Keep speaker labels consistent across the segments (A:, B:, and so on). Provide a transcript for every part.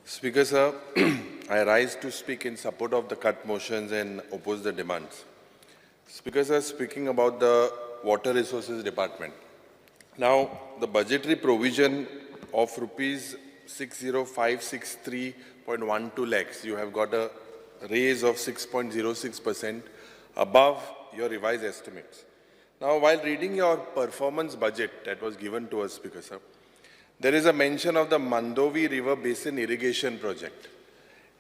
A: Speaker sir, I rise to speak in support of the cut motions and oppose the demands. Speaker sir, speaking about the Water Resources Department. Now, the budgetary provision of rupees 60563.12 lakhs, you have got a raise of 6.06% above your revised estimates. Now, while reading your performance budget that was given to us, Speaker sir, there is a mention of the Mandovi River Basin Irrigation Project.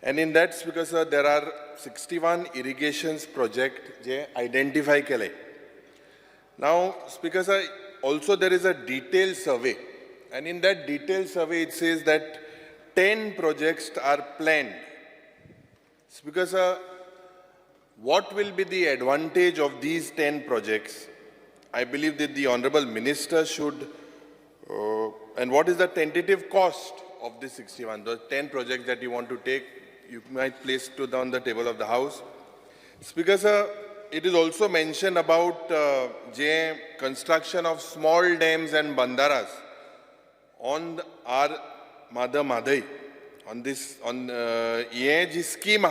A: And in that, Speaker sir, there are 61 irrigations project je identify kele. Now, Speaker sir, also there is a detailed survey. And in that detailed survey, it says that 10 projects are planned. Speaker sir, what will be the advantage of these 10 projects? I believe that the Honorable Minister should and what is the tentative cost of the 61? The 10 projects that you want to take, you might place on the table of the House. Speaker sir, it is also mentioned about construction of small dams and bandaras on our mother Madai. On this, scheme,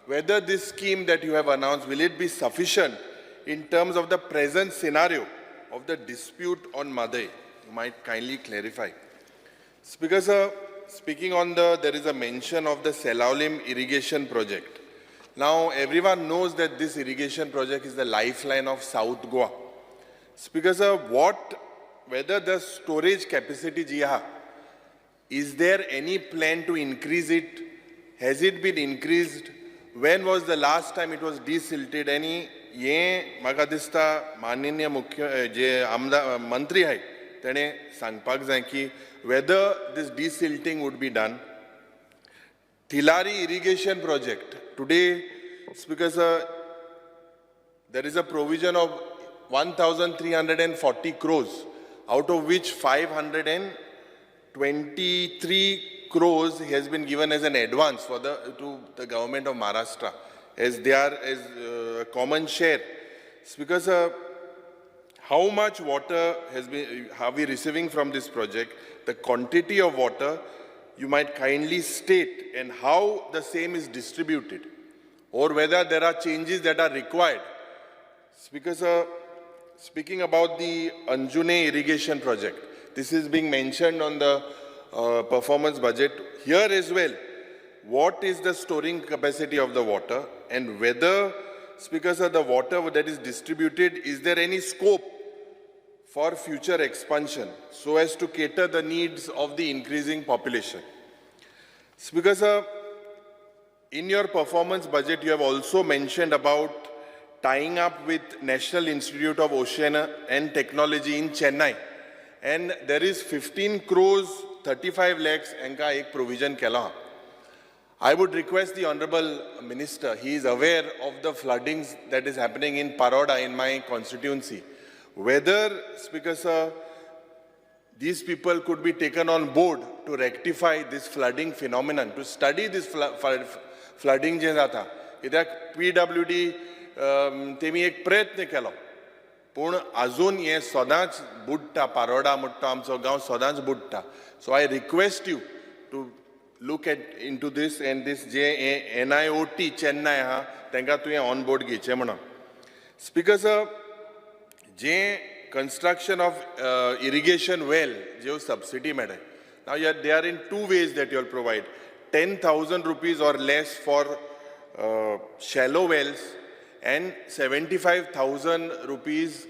A: whether this scheme that you have announced, will it be sufficient in terms of the present scenario of the dispute on Madai? You might kindly clarify. Speaker sir, speaking on there is a mention of the Selaulim irrigation project. Now, everyone knows that this irrigation project is the lifeline of South Goa. Speaker sir, whether the storage capacity is there any plan to increase it? Has it been increased? When was the last time it was desilted? Any म्हाका दिसता माननीय मुख्य जे आमदार मंत्री आहे तेणे सांगपाक जाय की whether this desilting would be done. Thilari irrigation project. Today, Speaker sir, there is a provision of 1,340 crores, out of which 523 crores has been given as an advance to the government of Maharashtra, as they are as a common share. Speaker sir, how much water are we receiving from this project? The quantity of water, you might kindly state, and how the same is distributed, or whether there are changes that are required. Speaker sir, speaking about the Anjune irrigation project, this is being mentioned on the performance budget. Here as well, what is the storing capacity of the water, and whether, Speaker sir, the water that is distributed, is there any scope for future expansion so as to cater the needs of the increasing population? Speaker sir, in your performance budget, you have also mentioned about tying up with National Institute of Ocean and Technology in Chennai. And there is 15 crores, 35 lakhs, enka ek provision kela. I would request the Honorable Minister, he is aware of the floodings that is happening in Paroda in my constituency. Whether, Speaker sir, these people could be taken on board to rectify this flooding phenomenon, to study this flooding je jata. Idak PWD temi ek प्रयत्न केलो, पण अजून हे सदांच बुडटा, Paroda म्हणटा आमचो गांव सदांच बुडटा. So I request you to look into this, and this J NIOT Chennai ha, तांकां तुवें on board घेवचें म्हणून. Speaker sir, J construction of irrigation well, J subsidy मेळटा. Now they are in two ways that you will provide. 10,000 rupees or less for shallow wells, and 75,000 rupees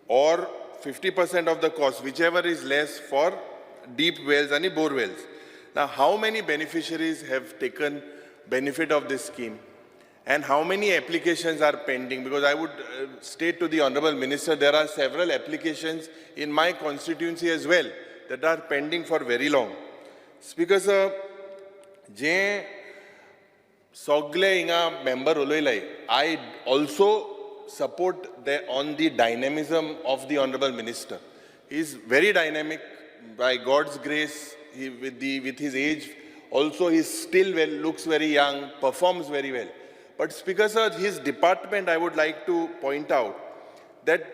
A: or 50% of the cost, whichever is less, for deep wells and bore wells. Now, how many beneficiaries have taken benefit of this scheme, and how many applications are pending? Because I would state to the Honorable Minister, there are several applications in my constituency as well that are pending for very long. Speaker sir, je sogle inga member uloilai, I also support on the dynamism of the Honorable Minister. He is very dynamic. By God's grace, with his age, also he still looks very young, performs very well. But Speaker sir, his department, I would like to point out that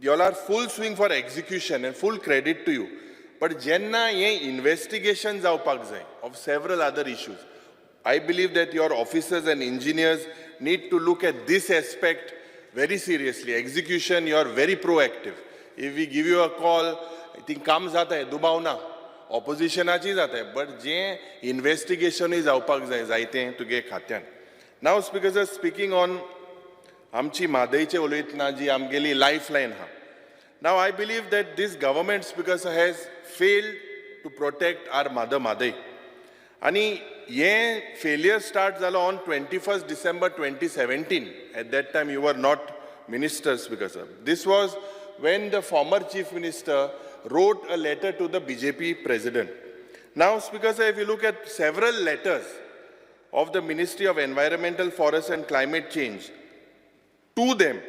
A: you all are full swing for execution, and full credit to you. But jenna ye investigation जावपाक जाय of several other issues. I believe that your officers and engineers need to look at this aspect very seriously. Execution, you are very proactive. If we give you a call, I think काम जाता है दुबावना oppositionाची जाता है, but J investigation is जावपाक जाय जायते तुगे खात्यान. Now speakers are speaking on आमची म्हादयचे उलयतना जी आमगेली lifeline ha. Now I believe that this government speakers has failed to protect our mother Madai. And ये failure starts on 21st December 2017. At that time you were not minister, Speaker sir. This was when the former chief minister wrote a letter to the BJP president. Now, Speaker sir, if you look at several letters of the Ministry of Environmental, Forest and Climate Change to them,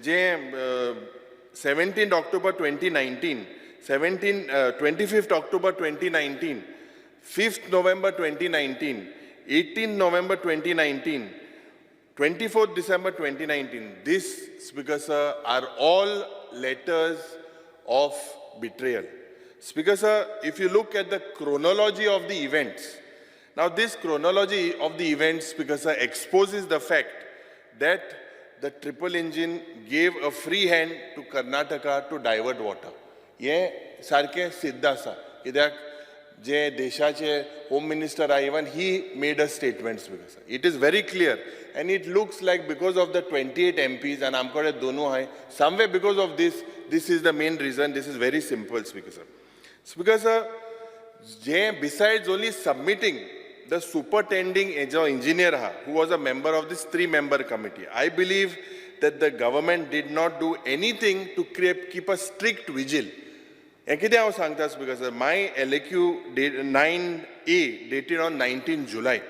A: 17th October 2019, 25th October 2019, 5th November 2019, 18th November 2019, 24th December 2019. These, Speaker sir, are all letters of betrayal. Speaker sir, if you look at the chronology of the events, now this chronology of the events, Speaker sir, exposes the fact that the triple engine gave a free hand to Karnataka to divert water. ये सारखे सिद्ध आसा कित्याक जे देशाचे Home Minister are even he made a statement, Speaker sir. It is very clear and it looks like because of the 28 MPs and आमकडे दोनों hai, somewhere because of this is the main reason. This is very simple, Speaker sir. Speaker sir, besides only submitting the superintending engineer who was a member of this 3-member committee, I believe that the government did not do anything to keep a strict vigil. Because my LAQ 9A dated on 19 July,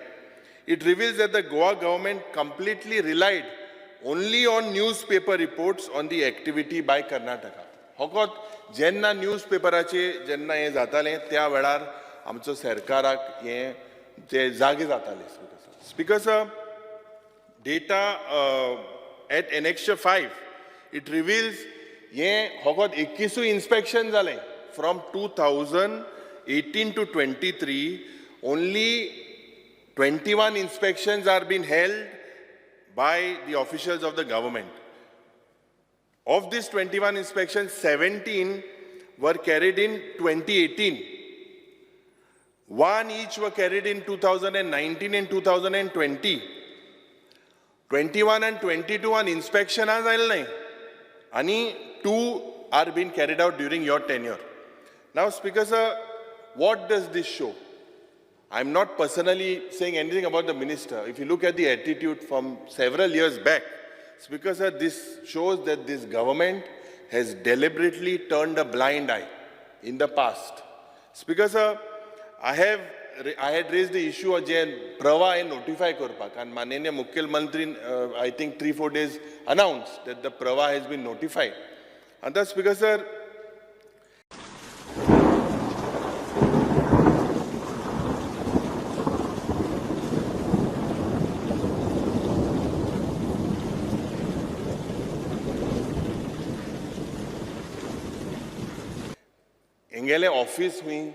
A: it reveals that the Goa government completely relied only on newspaper reports on the activity by Karnataka. Hokot jenna newspaperache jenna हे जाताले त्या वेळार आमचो सरकाराक हे जे जागे जाताले. Speaker sir, data at Annexure 5, it reveals ये होगोत 21 inspection जाले. From 2018 to 23, only 21 inspections are being held by the officials of the government. Of these 21 inspections, 17 were carried in 2018. One each were carried in 2019 and 2020. 21 and 22 on inspection as well. And 2 are being carried out during your tenure. Now, Speaker sir, what does this show? I'm not personally saying anything about the minister. If you look at the attitude from several years back, Speaker sir, this shows that this government has deliberately turned a blind eye in the past. Speaker sir, I had raised the issue of Prava and notify Korpak, and Mananya Mukhil Mantri, I think 3-4 days announced that the Prava has been notified. And thus, Speaker sir, Engele office wing,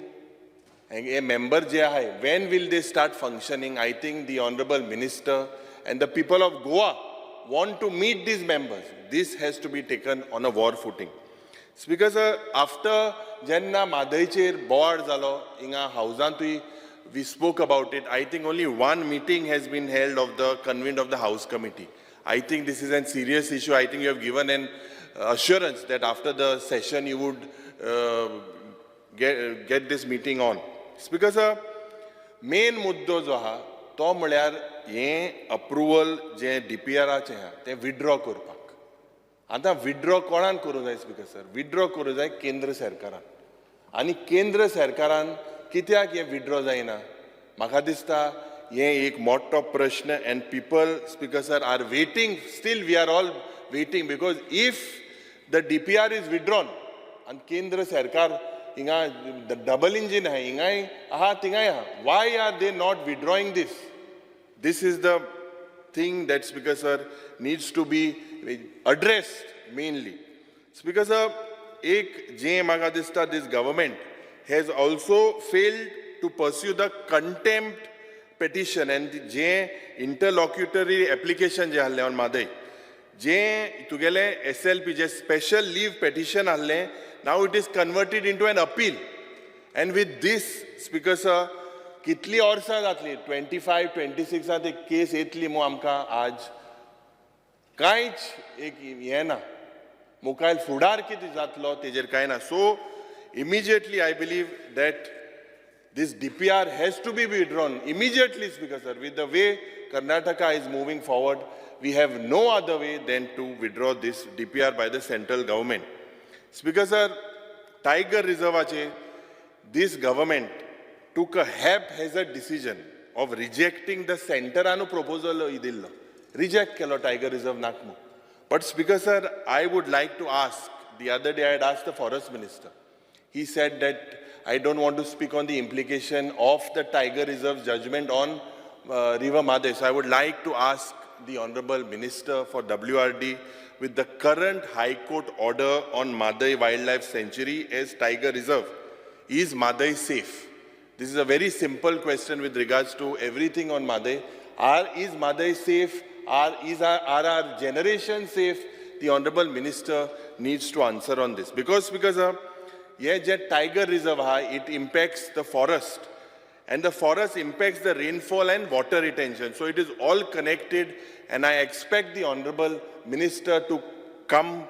A: a member when will they start functioning? I think the Honorable Minister and the people of Goa want to meet these members. This has to be taken on a war footing. Speaker sir, after Jenna Madaicher board zalo, inga housan we spoke about it. I think only one meeting has been held of the convened of the House Committee. I think this is a serious issue. I think you have given an assurance that after the session you would get this meeting on. Speaker sir, main muddo jo ha to म्हळ्यार हे approval जे DPRचे हा ते withdraw करपाक. आता withdraw कोणान करूं जाय speaker sir? Withdraw करूं जाय केंद्र सरकारान. आनी केंद्र सरकारान कित्याक हे विथड्रॉ जायना? म्हाका दिसता हे एक मोठो प्रश्न and people, Speaker sir, are waiting. Still we are all waiting because if the DPR is withdrawn and केंद्र सरकार the double engine hai, why are they not withdrawing this? This is the thing that, Speaker sir, needs to be addressed mainly. Speaker sir, this government has also failed to pursue the contempt petition and the interlocutory application on Madai. Tugele SLP, special leave petition, now it is converted into an appeal. And with this, Speaker Sir, kitli orsa जातली 25, 26 ते case येतली मो आमकां आज कांयच एक हें ना मुखायल फुडार कितें जातलो तेजेर कांय ना. So immediately I believe that this DPR has to be withdrawn immediately, Speaker Sir. With the way Karnataka is moving forward, we have no other way than to withdraw this DPR by the central government. Speaker Sir, Tiger Reserve, this government took a haphazard decision of rejecting the center proposal. Reject kelo Tiger Reserve nakmo. But Speaker Sir, I would like to ask, the other day I had asked the Forest Minister. He said that I don't want to speak on the implication of the Tiger Reserve judgment on River Madai. So I would like to ask the Honorable Minister for WRD, with the current High Court order on Madai Wildlife Sanctuary as Tiger Reserve, is Madai safe? This is a very simple question with regards to everything on Madai. Is Madai safe? Are our generation safe? The Honorable Minister needs to answer on this. Because Tiger Reserve, it impacts the forest. And the forest impacts the rainfall and water retention. So it is all connected, and I expect the Honorable Minister to come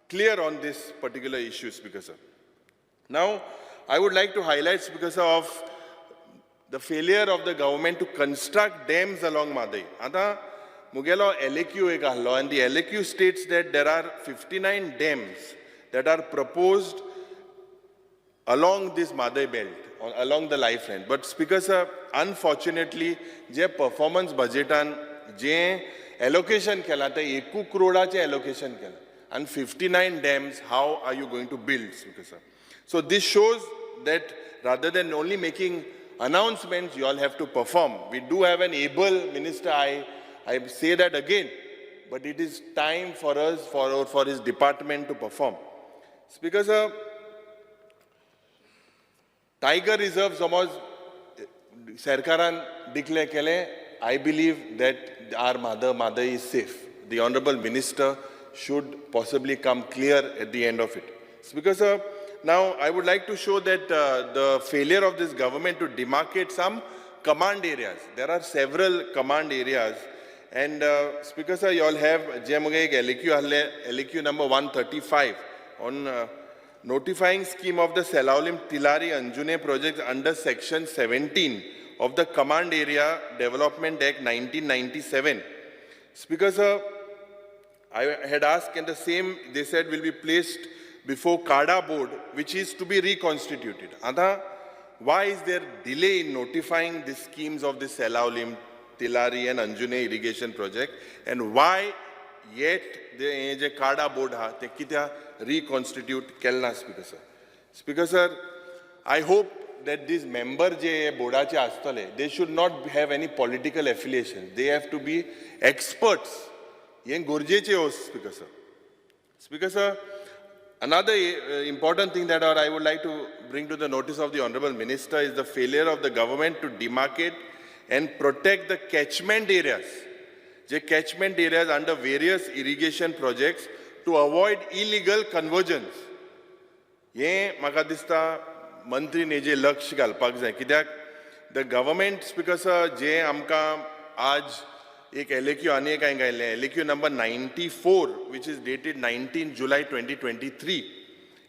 A: clear on this particular issue, Speaker Sir. Now, I would like to highlight, because of the failure of the government to construct dams along Madai. Ata Mugelo LAQ ekahlo, and the LAQ states that there are 59 dams that are proposed along this Madai belt, along the lifeline. But Speaker Sir, unfortunately, the performance budget and the allocation kela, the 1 crore allocation kela, and 59 dams, how are you going to build, Speaker Sir? So this shows that rather than only making announcements, you all have to perform. We do have an able minister, I say that again, but it is time for us, for his department to perform. Speaker Sir, Tiger Reserve समज सरकारान declare केले, I believe that our Madai is safe. The Honorable Minister should possibly come clear at the end of it. Speaker Sir, now I would like to show that the failure of this government to demarcate some command areas. There are several command areas, and Speaker Sir, you all have LAQ number 135 on notifying scheme of the Selaulim Tilari Anjune project under section 17 of the Command Area Development Act 1997. Speaker Sir, I had asked, and the same they said will be placed before CADA board, which is to be reconstituted. Anta, why is there delay in notifying the schemes of the Selaulim, Tilari and Anjune irrigation project, and why yet the CADA board te kitya reconstitute kelna, Speaker Sir? Speaker Sir, I hope that these members boardache astale, they should not have any political affiliation. They have to be experts. Yen gorjeche os, Speaker Sir. Speaker Sir, another important thing that I would like to bring to the notice of the Honorable Minister is the failure of the government to demarcate and protect the catchment areas. The catchment areas under various irrigation projects to avoid illegal conversions. Ye maka dista mantri ne je laksh galpak jay kidak the government, Speaker Sir, je amka aaj ek LAQ ane kai gaile LAQ number 94, which is dated 19 July 2023.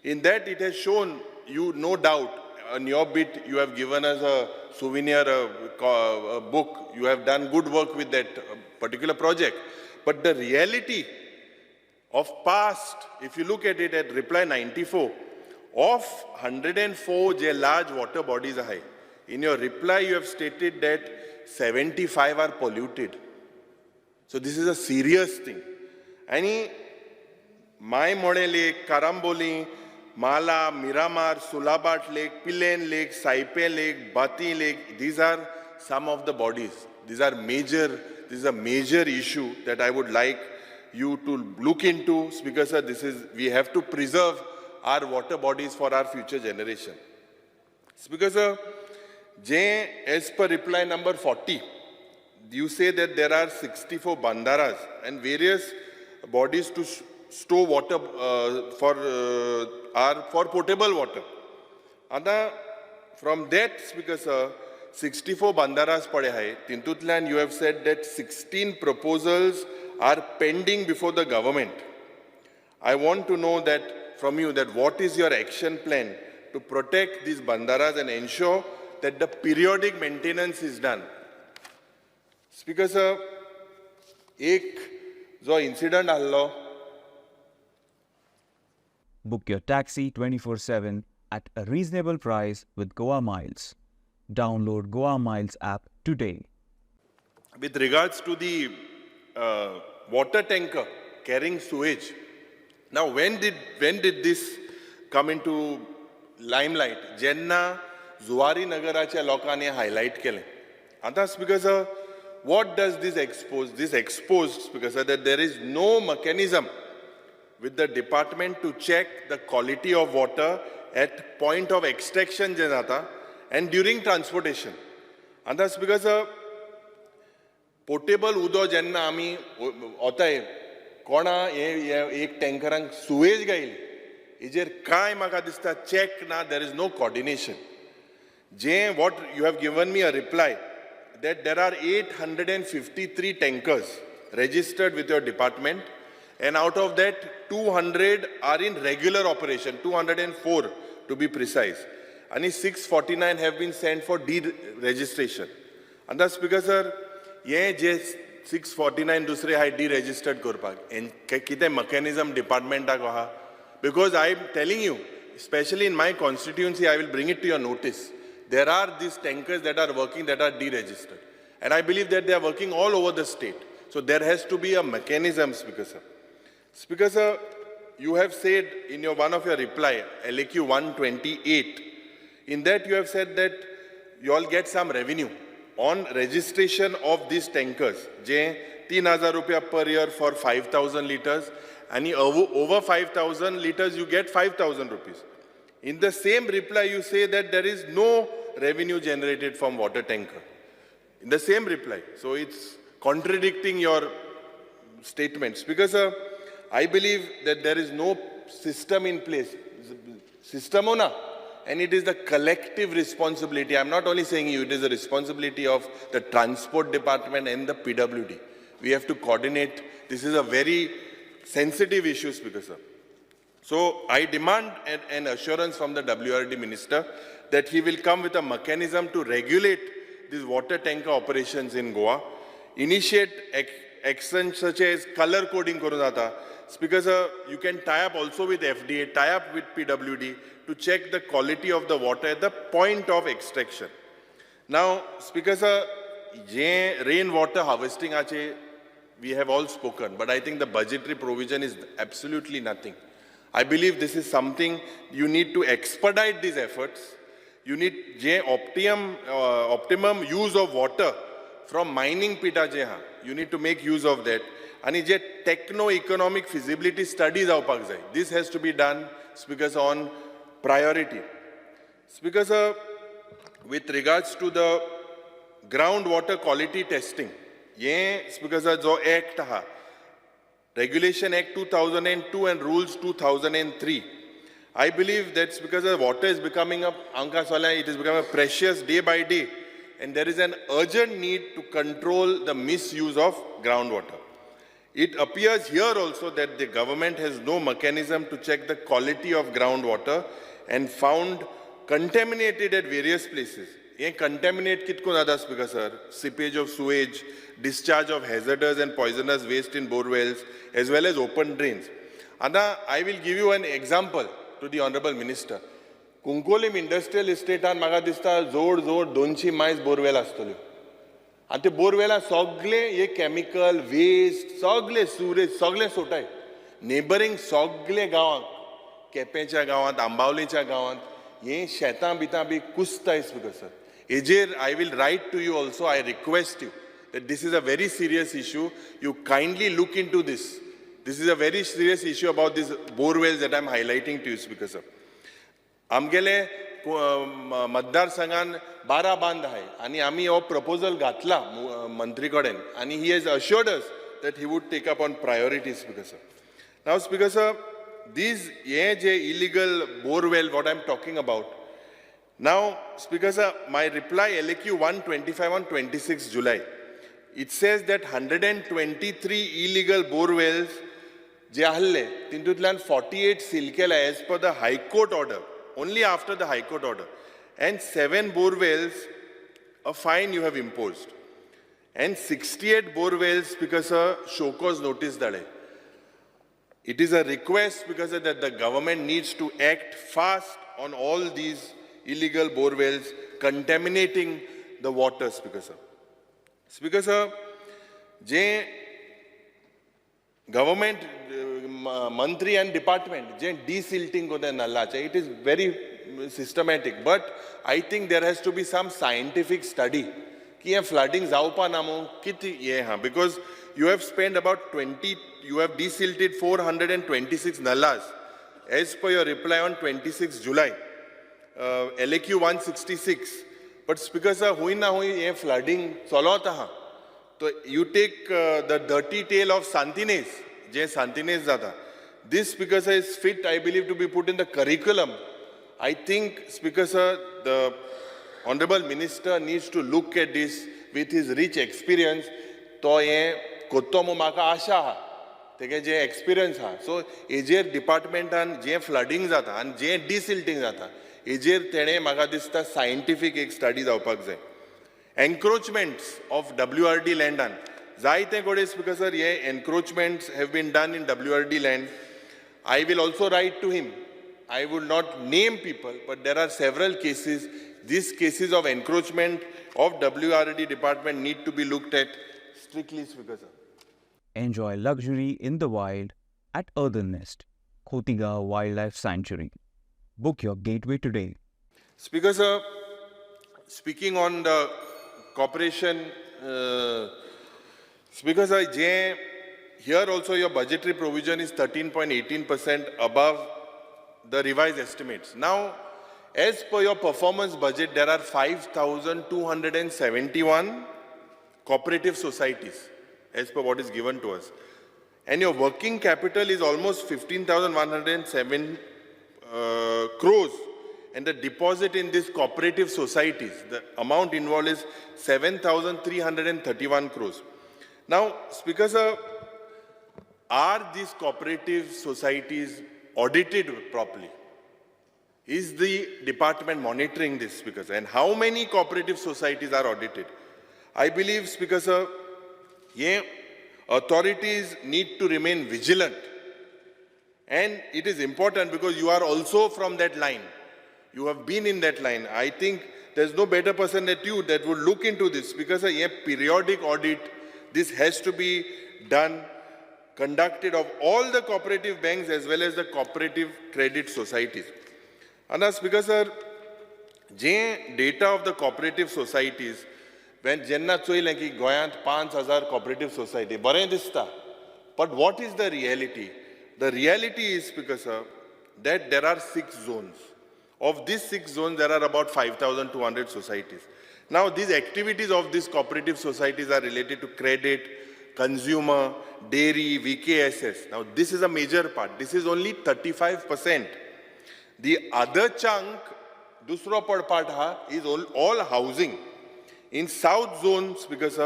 A: In that it has shown you, no doubt, on your bit you have given us a souvenir, a book. You have done good work with that particular project. But the reality of past, if you look at it at reply 94, of 104 large water bodies are high. In your reply you have stated that 75 are polluted. So this is a serious thing. Any Mai Mode Lake, Karamboli, Mala, Miramar, Sulabat Lake, Pilen Lake, Saipe Lake, Bati Lake, these are some of the bodies. These are major, this is a major issue that I would like you to look into, Speaker Sir. We have to preserve our water bodies for our future generation. Speaker sir, as per reply number 40, you say that there are 64 bandaras and various bodies to store water for potable water. And from that, Speaker sir, 64 bandaras pade hai. Tintutlan, you have said that 16 proposals are pending before the government. I want to know that from you that what is your action plan to protect these bandaras and ensure that the periodic maintenance is done. Speaker sir, एक जो incident Alo.
B: Book your taxi 24/7 at a reasonable price with Goa Miles. Download Goa Miles app today.
A: With regards to the water tanker carrying sewage, now when did this come into limelight? Jenna Zuari Nagaracha lokane highlight kele. And that's because what does this expose? This exposed because that there is no mechanism with the department to check the quality of water at point of extraction janata and during transportation. And that's because potable udo jenna ami otay kona ek tankerang sewage gaili. Ijer kai maka dista check na, there is no coordination. What you have given me a reply that there are 853 tankers registered with your department, and out of that 200 are in regular operation, 204 to be precise. And 649 have been sent for deregistration. And that's because sir, ye 649 dusre hai deregistered korpak. And kite mechanism department ta kaha. Because I am telling you, especially in my constituency, I will bring it to your notice. There are these tankers that are working that are deregistered. And I believe that they are working all over the state. So there has to be a mechanism, Speaker sir. Speaker sir, you have said in one of your reply, LAQ 128, in that you have said that you all get some revenue on registration of these tankers. 3,000 rupiah per year for 5,000 liters. And over 5,000 liters, you get 5,000 rupees. In the same reply, you say that there is no revenue generated from water tanker. In the same reply. So it's contradicting your statements. Because I believe that there is no system in place. System ona. And it is the collective responsibility. I'm not only saying you, it is the responsibility of the transport department and the PWD. We have to coordinate. This is a very sensitive issue, Speaker sir. So I demand an assurance from the WRD minister that he will come with a mechanism to regulate these water tanker operations in Goa, initiate actions such as color coding korunata. Speaker sir, you can tie up also with FDA, tie up with PWD to check the quality of the water at the point of extraction. Now, Speaker sir, rainwater harvesting ache, we have all spoken, but I think the budgetary provision is absolutely nothing. I believe this is something you need to expedite these efforts. You need optimum use of water from mining pita jeha. You need to make use of that. And techno-economic feasibility studies avpak jai. This has to be done, Speaker sir, on priority. Speaker sir, with regards to the groundwater quality testing, Speaker sir, jo act ha, Regulation Act 2002 and Rules 2003. I believe that's because the water is becoming it is becoming precious day by day, and there is an urgent need to control the misuse of groundwater. It appears here also that the government has no mechanism to check the quality of groundwater and found contaminated at various places. Contaminate kitko nada, Speaker sir? Seepage of sewage, discharge of hazardous and poisonous waste in borewells, as well as open drains. Anda, I will give you an example to the Honorable Minister. Kunkolim Industrial Estate and magadista zord 200 miles borewell astolyo. And the borewell sogle ye chemical waste, sogle sewage, sogle sotai. Neighboring sogle gawant, Kepecha gawant, Ambaulicha gawant, ye shetan bita bhi kusta is, Speaker sir. Ejer, I will write to you also, I request you that this is a very serious issue. You kindly look into this. This is a very serious issue about these borewells that I'm highlighting to you, Speaker sir. Amgele मतदारसंघान 12 बांद आहे आणि आम्ही हो proposal घातला मंत्री कडेन आणि he has assured us that he would take up on priorities because now because these J illegal borewell what I'm talking about now because my reply LAQ 125 on 26 July it says that 123 illegal borewells जे आहले तितूंतल्यान 48 seal केला as per the High Court order only after the High Court order and 7 borewells a fine you have imposed and 68 borewells because a show cause notice dale. It is a request because that the government needs to act fast on all these illegal borewells contaminating the waters because J government mantri and department je desilting ko nalla it is very systematic but I think there has to be some scientific study ki flooding jaupa namo kiti ye ha because you have spent about 20 you have desilted 426 nallas as per your reply on 26 July LAQ 166 but because hoina hoi ye flooding chalota ha so you take the dirty tale of Santines, je Santines zata. This because is fit, I believe, to be put in the curriculum. I think because the Honorable Minister needs to look at this with his rich experience. To ye kotomo maka asha ha. Teke je experience ha. So ejer department and je flooding zata and je desilting zata. Ejer tene maka dista scientific ek study जावपाक जाय. Encroachments of WRD land and जायते godes because ye encroachments have been done in WRD land. I will also write to him. I will not name people, but there are several cases. These cases of encroachment of WRD department need to be looked at strictly because
B: Enjoy luxury in the wild at Earthen Nest, Khotiga Wildlife Sanctuary. Book your gateway today.
A: Because speaking on the corporation, because here also your budgetary provision is 13.18% above the revised estimates. Now, as per your performance budget, there are 5,271 cooperative societies as per what is given to us. And your working capital is almost 15,107 crores. And the deposit in these cooperative societies, the amount involved is 7,331 crores. Now, Speaker sir, are these cooperative societies audited properly? Is the department monitoring this, Speaker sir? And how many cooperative societies are audited? I believe, Speaker sir, authorities need to remain vigilant. And it is important because you are also from that line. You have been in that line. I think there's no better person than you that would look into this because a periodic audit, this has to be done, conducted of all the cooperative banks as well as the cooperative credit societies. And that's because the data of the cooperative societies, when Jenna choile ki Goyant 5,000 cooperative society, bare dista. But what is the reality? The reality is because that there are 6 zones. Of these 6 zones, there are about 5,200 societies. Now, these activities of these cooperative societies are related to credit, consumer, dairy, VKSS. Now, this is a major part. This is only 35%. The other chunk, dusro part is all housing. In South zones, because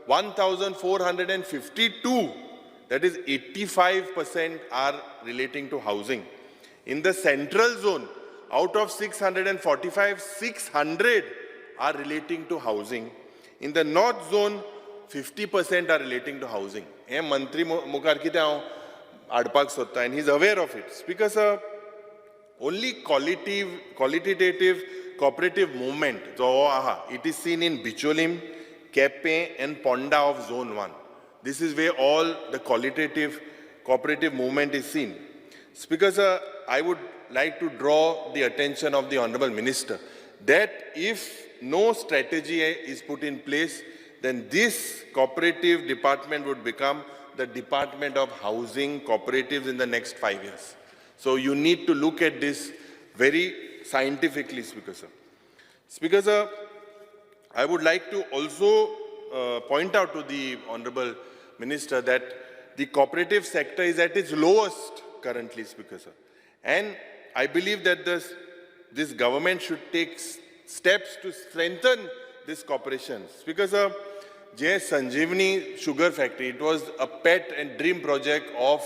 A: 1,452, that is 85% are relating to housing. In the Central zone, out of 645, 600 are relating to housing. In the North zone, 50% are relating to housing. Mantri Mukar kite adpak sotta, and he's aware of it. Because only qualitative cooperative movement, it is seen in Bicholim, Kepe, and Ponda of Zone 1. This is where all the qualitative cooperative movement is seen. Because I would like to draw the attention of the Honorable Minister that if no strategy is put in place, then this cooperative department would become the Department of Housing Cooperatives in the next 5 years. So you need to look at this very scientifically, Speaker sir. Speaker sir, I would like to also point out to the Honorable Minister that the cooperative sector is at its lowest currently, Speaker sir. And I believe that this government should take steps to strengthen this cooperation. Speaker sir, J. Sanjeevani Sugar Factory, it was a pet and dream project of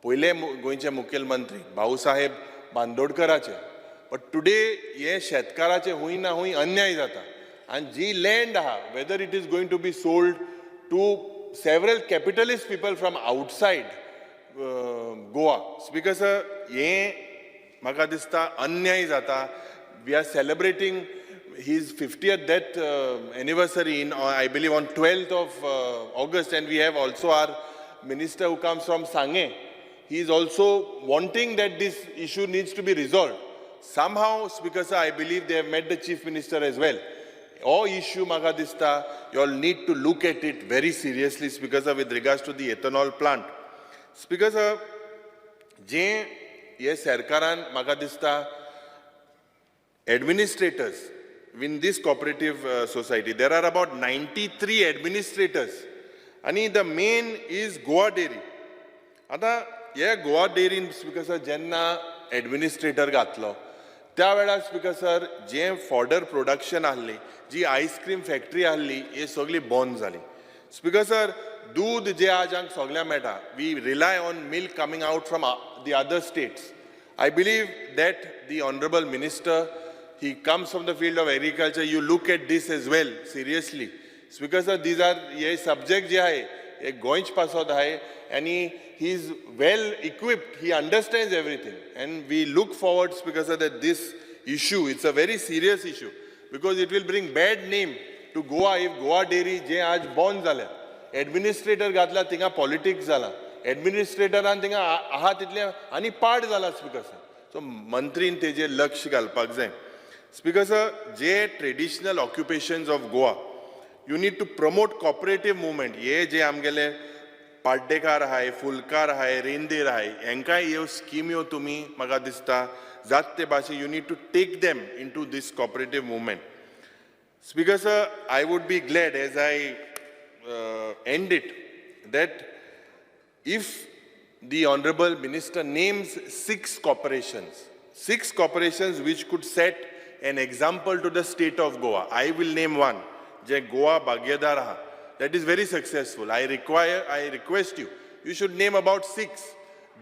A: पहिले गोंयचे मुखेलमंत्री Bhausaheb बांदोडकराचे. But today हे शेतकाराचे हुंय ना हुंय अन्याय जाता. And ji land आहा, whether it is going to be sold to several capitalist people from outside Goa. Speaker sir, हे म्हाका दिसता अन्याय जाता. We are celebrating his 50th death anniversary in, I believe, on 12th of August, and we have also our minister who comes from Sange. He is also wanting that this issue needs to be resolved. Somehow, Speaker sir, I believe they have met the Chief Minister as well. All issue Magadista, you all need to look at it very seriously, Speaker sir, with regards to the ethanol plant. Speaker sir, जे ये सरकारान Magadista administrators in this cooperative society, there are about 93 administrators. And the main is Goa Dairy. आता हे Goa डेरीन speaker sir जेन्ना administrator घातलो त्या वेळार speaker sir जे fodder production आहली जी ice cream factory आहली हे सगळी बंद जाली. स्पीकर सर दूध जे आज हांगा सगळ्यांक मेळटा we rely on milk coming out from the other states. I believe that the Honorable Minister, he comes from the field of agriculture, you look at this as well seriously. Speaker sir, these are ये subject जे आहे हे गोंयच पासत आहे and he is well equipped, he understands everything, and we look forward, Speaker sir, that this issue, it's a very serious issue because it will bring bad name to Goa if Goa Dairy जे आज बंद जाल्या. Administrator घातला थिंगा politics जाला, एडमिनिस्ट्रेटरान थिंगा आहा तितले आनी पाड जाला. स्पीकर सर, सो मंत्रीन तेजेर लक्ष घालपाक जाय. स्पीकर सर, जे traditional occupations of Goa, you need to promote cooperative movement. ये जे आमगेले पाड्डेकार आहाय, फुलकार आहाय, रेंदेर आहाय, हेंकाय ह्यो स्किम्यो तुमी म्हाका दिसता जात ते भाशेन you need to take them into this cooperative movement. Speaker sir, I would be glad as I end it that if the Honorable Minister names six corporations which could set an example to the state of Goa. I will name one. जे गोवा भाग्यदार आहा, that is very successful. I request you should name about 6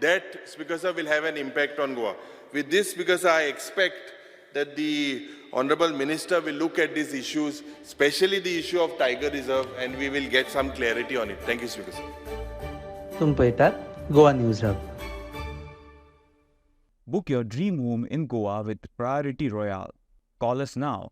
A: that, Speaker sir, will have an impact on Goa. With this, Speaker sir, I expect that the Honorable Minister will look at these issues, especially the issue of Tiger Reserve, and we will get some clarity on it. Thank you, Speaker sir.
C: तुम पळयतात Goa news hub.
B: Book your dream home in Goa with Priority Royale. Call us now